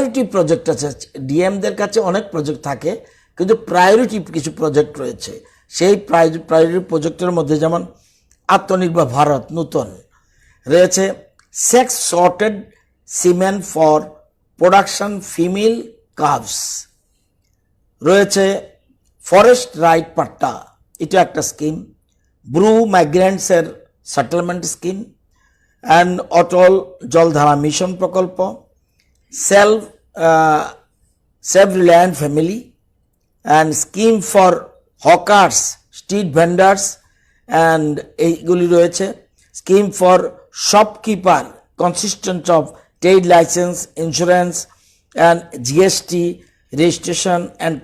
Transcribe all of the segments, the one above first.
Priority project আছে। ডিএমদের কাছে অনেক প্রজেক্ট থাকে, কিন্তু প্রায়োরিটি কিছু প্রজেক্ট রয়েছে। সেই প্রায়োরিটি প্রজেক্টের মধ্যে যেমন আত্মনির্ভর ভারত নূতন রয়েছে, sex sorted semen for production female calves রয়েছে, ফরেস্ট রাইট পাট্টা এটা একটা স্কিম, ব্রু মাইগ্রেন্টসের settlement scheme, and Atal Jaldhara mission প্রকল্প, self reliant family and scheme for hawkers street vendors and এইগুলি রয়েছে, scheme for shopkeeper consistent of trade licence, insurance and GST registration and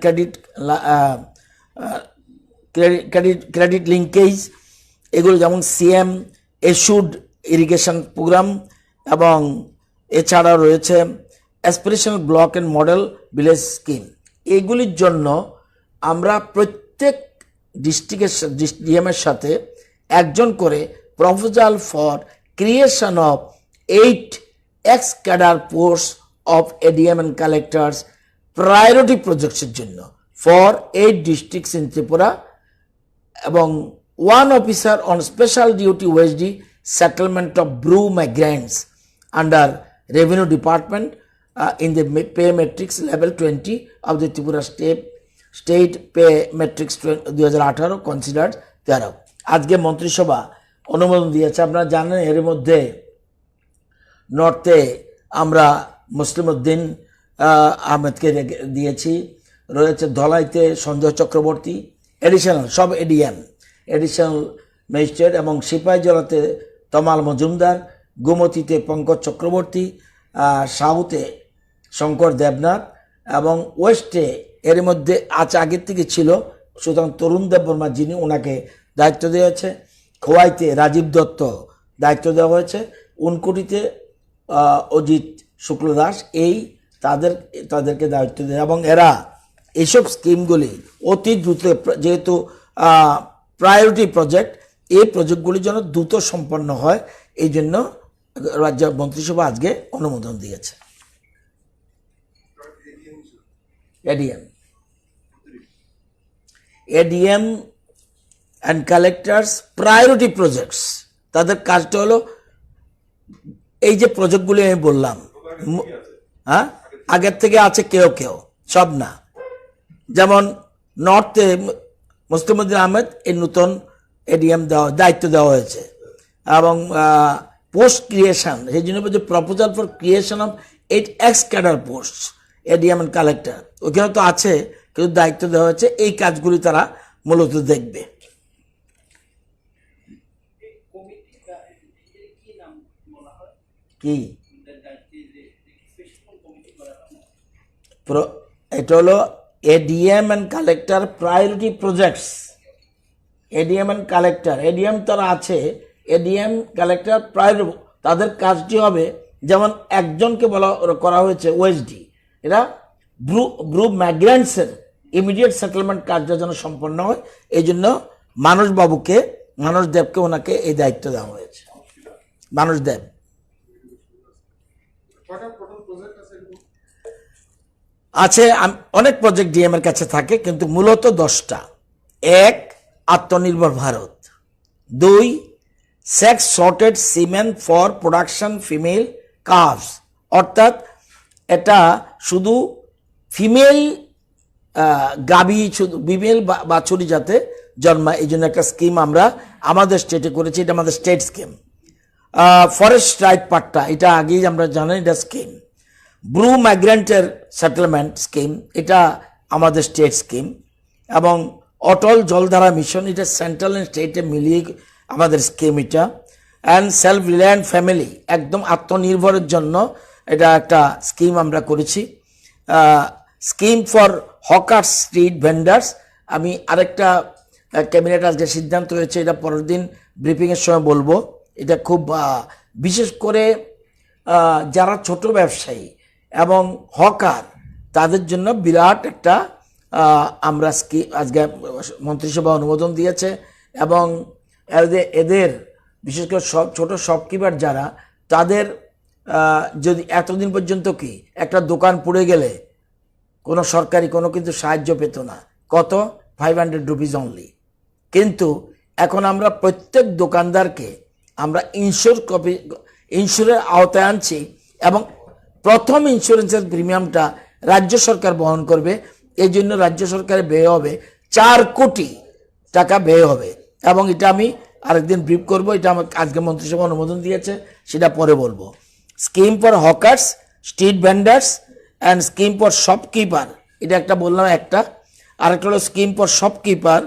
credit linkage, এগুলো যেমন CM assured irrigation programme, এবং এছাড়া রয়েছে aspirational block and model village scheme. এগুলির জন্য আমরা প্রত্যেক ডিস্ট্রিক্টের ডিএমের সাথে একজন করে proposal for creation of 8 ex cadre post of ADM and collectors priority প্রজেক্টসের জন্য ফর 8 ডিস্ট্রিক্টস ইন ত্রিপুরা, এবং 1 officer on special duty OSD settlement of brew migrants under revenue department in the pay matrix level 20 of the Tripura state pay matrix 2018 considered thereof। আজকে মন্ত্রিসভা অনুমোদন দিয়েছে। আপনারা জানেন এর মধ্যে নর্থে আমরা মুসলিম উদ্দিন আহমেদকে দিয়েছি, রয়েছে ধলাইতে সঞ্জয় চক্রবর্তী, এডিশনাল সব এডিশনাল ম্যাজিস্ট্রেট, এবং সিপাহীজলাতে তমাল মজুমদার, গোমতীতে পঙ্কজ চক্রবর্তী, সাউথে শঙ্কর দেবনাথ, এবং ওয়েস্টে এর মধ্যে আগের থেকে ছিল সুতরাং তরুণ দেববর্মা, যিনি ওনাকে দায়িত্ব দেওয়া হয়েছে। খোয়াইতে রাজীব দত্ত দায়িত্ব দেওয়া হয়েছে, উনকোটিতে অজিত শুক্লদাস, এই তাদেরকে দায়িত্ব দেয়, এবং এরা এইসব স্কিমগুলি অতি দ্রুত, যেহেতু প্রায়োরিটি প্রজেক্ট, এই প্রজেক্টগুলির জন্য দ্রুত সম্পন্ন হয়, এই জন্য রাজ্য মন্ত্রিসভা আজকে অনুমোদন দিয়েছে। ADM and collectors priority projects, তাদের কাজটা হলো এই যে প্রজেক্টগুলি আমি বললাম, হ্যাঁ আগের থেকে আছে, কেউ সব না। যেমন নর্থে মুসলিমউদ্দিন আহমেদ এই নতুন এডিএম দায়িত্ব দেওয়া হয়েছে, এবং পোস্ট ক্রিয়েশন, সেই জন্য বলছে proposal for creation of 8 ex cadre post ADM and collector, ওখানে তো আছে, কিন্তু দায়িত্ব দেওয়া হয়েছে এই কাজগুলি তারা মূলত দেখবে। কি এটা হলো ADM and collector priority projects. ADM and collector, ADM তারা আছে, এডিএম কালেক্টর প্রায়োরিটি, তাদের কাজটি হবে যেমন একজনকে করা হয়েছে ওএসডি, এরা ব্রু মাইগ্রেন্টসের ইমিডিয়েট সেটেলমেন্ট কাজটা যেন সম্পন্ন হয়, এই জন্য মানস দেবকে ওনাকে এই দায়িত্ব দেওয়া হয়েছে। মানস দেব আছে, অনেক প্রজেক্ট ডিএম এর কাছে থাকে, কিন্তু মূলত 10টা। 1 Atmanirbhar Bharat, 2 sex sorted semen for production female calves, অর্থাৎ এটা শুধু ফিমেল গাভী, শুধু ফিমেল বাছুরি যাতে জন্মায়, এই জন্য একটা স্কিম আমরা আমাদের স্টেটে করেছি, এটা আমাদের state scheme. Forest right patta, এটা আগেই আমরা জানি, এটা স্কিম। ব্রু মাইগ্রেন্টের সেটেলমেন্ট স্কিম, এটা আমাদের স্টেট স্কিম, এবং অটল জলধারা মিশন, এটা সেন্ট্রাল অ্যান্ড স্টেটে মিলিয়ে আমাদের স্কিম এটা। অ্যান্ড সেলফ রিলায়েন্ট ফ্যামিলি, একদম আত্মনির্ভরের জন্য এটা একটা স্কিম আমরা করেছি। Scheme for hawker street vendors, আমি আরেকটা ক্যাবিনেট আজকে সিদ্ধান্ত হয়েছে, এটা পরের দিন ব্রিফিংয়ের সময় বলবো। এটা খুব বিশেষ করে যারা ছোট ব্যবসায়ী এবং হকার, তাদের জন্য বিরাট একটা আমরা আজকে মন্ত্রিসভা অনুমোদন দিয়েছে, এবং এদের বিশেষ করে ছোট শপকিপার যারা, তাদের যদি এতদিন পর্যন্ত কি একটা দোকান পুড়ে গেলে কোনো সরকারি কোনো কিন্তু সাহায্য পেত না, কত 500 রুপিজ অনলি। কিন্তু এখন আমরা প্রত্যেক দোকানদারকে আমরা ইন্স্যুরের আওতায় আনছি এবং প্রথম ইন্স্যুরেন্সের প্রিমিয়ামটা রাজ্য সরকার বহন করবে। এই জন্য রাজ্য সরকারের ব্যয় হবে 4 কোটি টাকা ব্যয় হবে, এবং এটা আমি আরেকদিন ব্রিফ করব। এটা আমাকে আজকে মন্ত্রিসভা অনুমোদন দিয়েছে, সেটা পরে বলবো। Scheme for hawkers, street vendors and scheme for shopkeeper, এটা একটা বললাম একটা। আরেকটা হলো স্কিম ফর শপকিপার